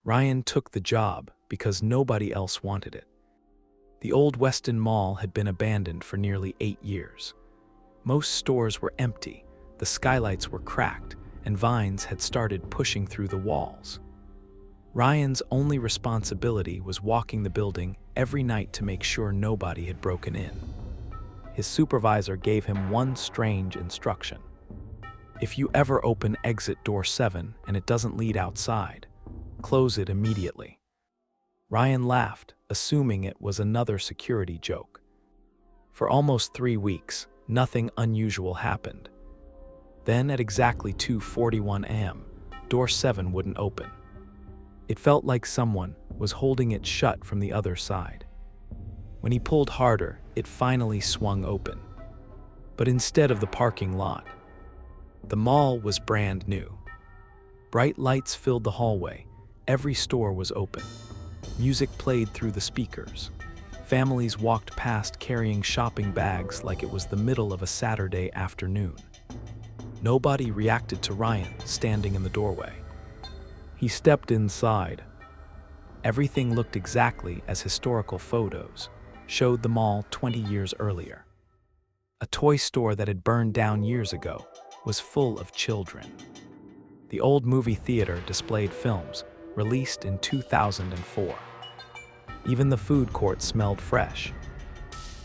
Ryan took the job because nobody else wanted it. The old Weston Mall had been abandoned for nearly 8 years. Most stores were empty, the skylights were cracked, and vines had started pushing through the walls. Ryan's only responsibility was walking the building every night to make sure nobody had broken in. His supervisor gave him one strange instruction. If you ever open exit door 7 and it doesn't lead outside, close it immediately. Ryan laughed, assuming it was another security joke. For almost 3 weeks, nothing unusual happened. Then at exactly 2:41 a.m., door 7 wouldn't open. It felt like someone was holding it shut from the other side. When he pulled harder, it finally swung open. But instead of the parking lot, the mall was brand new. Bright lights filled the hallway. Every store was open. Music played through the speakers. Families walked past carrying shopping bags like it was the middle of a Saturday afternoon. Nobody reacted to Ryan standing in the doorway. He stepped inside. Everything looked exactly as historical photos showed the mall 20 years earlier. A toy store that had burned down years ago was full of children. The old movie theater displayed films released in 2004. Even the food court smelled fresh.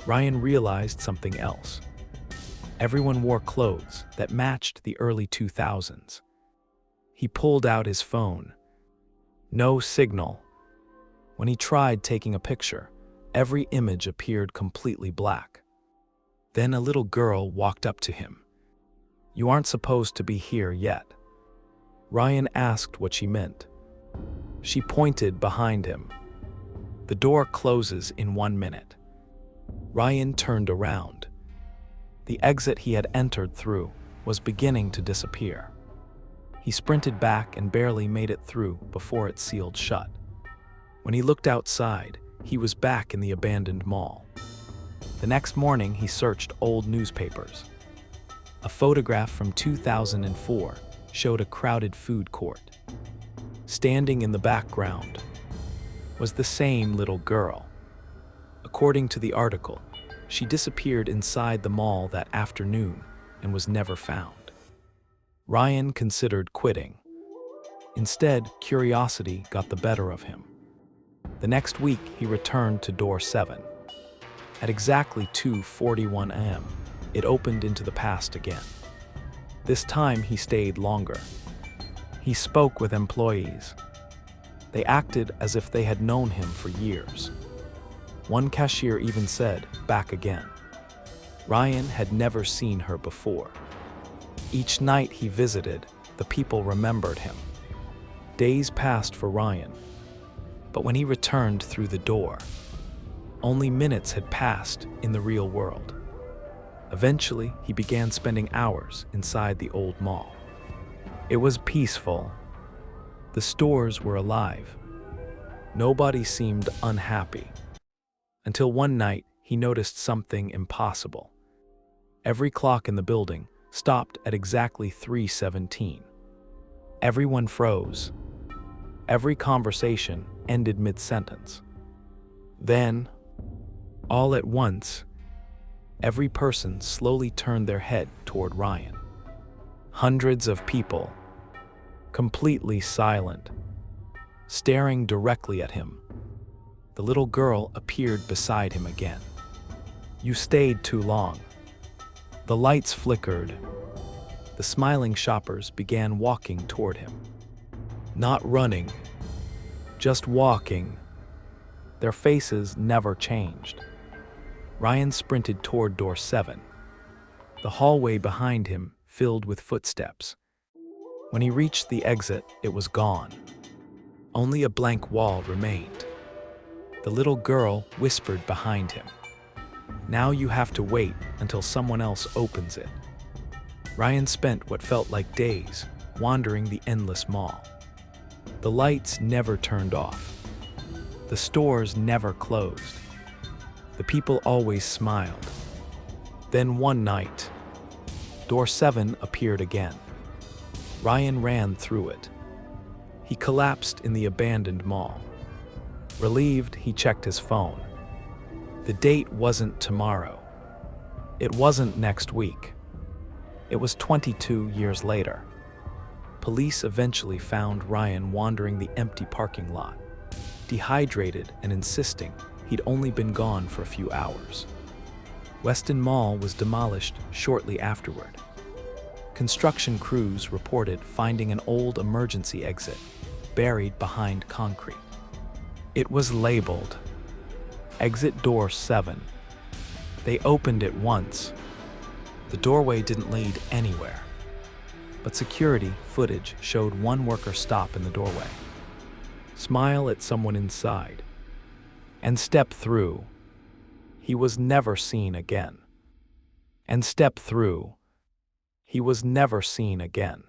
Ryan realized something else. Everyone wore clothes that matched the early 2000s. He pulled out his phone. No signal. When he tried taking a picture, every image appeared completely black. Then a little girl walked up to him. "You aren't supposed to be here yet." Ryan asked what she meant. She pointed behind him. "The door closes in 1 minute." Ryan turned around. The exit he had entered through was beginning to disappear. He sprinted back and barely made it through before it sealed shut. When he looked outside, he was back in the abandoned mall. The next morning, he searched old newspapers. A photograph from 2004 showed a crowded food court. Standing in the background was the same little girl. According to the article, she disappeared inside the mall that afternoon and was never found. Ryan considered quitting. Instead, curiosity got the better of him. The next week, he returned to door 7. At exactly 2:41 a.m., it opened into the past again. This time, he stayed longer. He spoke with employees. They acted as if they had known him for years. One cashier even said, "Back again." Ryan had never seen her before. Each night he visited, the people remembered him. Days passed for Ryan, but when he returned through the door, only minutes had passed in the real world. Eventually, he began spending hours inside the old mall. It was peaceful. The stores were alive. Nobody seemed unhappy. Until one night, he noticed something impossible. Every clock in the building stopped at exactly 3:17. Everyone froze. Every conversation ended mid-sentence. Then, all at once, every person slowly turned their head toward Ryan. Hundreds of people, completely silent, staring directly at him. The little girl appeared beside him again. "You stayed too long." The lights flickered. The smiling shoppers began walking toward him. Not running, just walking. Their faces never changed. Ryan sprinted toward door 7. The hallway behind him filled with footsteps. When he reached the exit, it was gone. Only a blank wall remained. The little girl whispered behind him, "Now you have to wait until someone else opens it." Ryan spent what felt like days wandering the endless mall. The lights never turned off. The stores never closed. The people always smiled. Then one night, door 7 appeared again. Ryan ran through it. He collapsed in the abandoned mall. Relieved, he checked his phone. The date wasn't tomorrow. It wasn't next week. It was 22 years later. Police eventually found Ryan wandering the empty parking lot, dehydrated and insisting he'd only been gone for a few hours. Weston Mall was demolished shortly afterward. Construction crews reported finding an old emergency exit buried behind concrete. It was labeled Exit Door 7. They opened it once. The doorway didn't lead anywhere, but security footage showed one worker stop in the doorway, smile at someone inside, and step through. He was never seen again. And step through. He was never seen again.